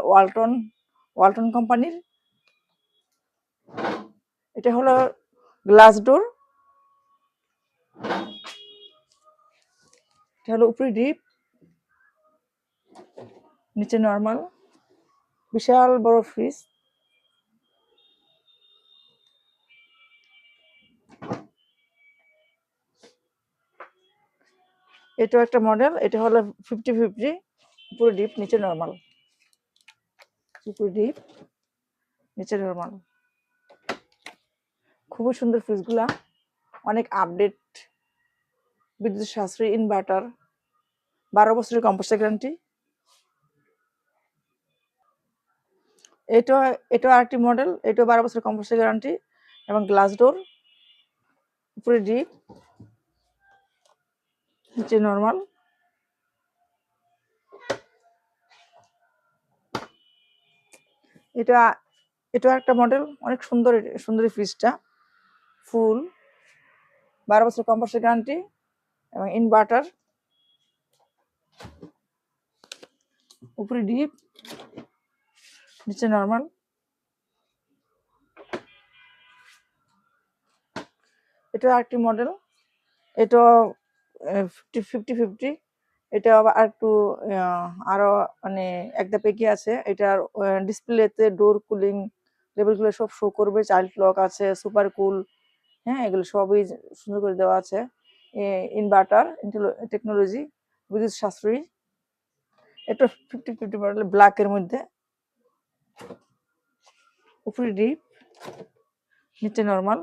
ওয়ালটন ওয়ালটন কোম্পানির। এটা হলো গ্লাস ডোর, এটা হলো উপরে ডিপ, নিচে নর্মাল। বিশাল বড় ফ্রিজ। এটাও একটা মডেল, এটা হলো 50-50, উপরে ডিপ নিচে নর্মাল, উপরে ডিপ নিচে নর্মাল। খুবই সুন্দর ফ্রিজগুলা, অনেক আপডেট, বিদ্যুৎ সাশ্রয়ী, ইনভার্টার, 12 বছরের কম্প্রেসার গ্যারান্টি। এটা আরেকটি মডেল, এটাও 12 বছরের কম্প্রেসার গ্যারান্টি এবং গ্লাস ডোর, উপরে ডিপ নিচে নর্মাল। এটা একটা মডেল, অনেক সুন্দর সুন্দর ফ্রিজটা, ফুল 12 বছর কম্প্রেসার গ্যারান্টি এবং ইনভার্টার, উপরে ডিপ নিচে নর্মাল। এটা আরেকটি মডেল, এটা 50-50, এটা আবার একটু আরো মানে এক ধাপ এগিয়ে আছে। এটার ডিসপ্লেতে ডোর কুলিং লেভেলগুলো সব শো করবে, চাইল্ড লক আছে, সুপার কুল, হ্যাঁ এগুলো সবই সুন্দর করে দেওয়া আছে। ইনভার্টার টেকনোলজি, বিদ্যুৎ সাশ্রয়ী। এটা 50-50 মডেল, ব্ল্যাকের মধ্যে, উপরে ডিপ নিচে নর্মাল।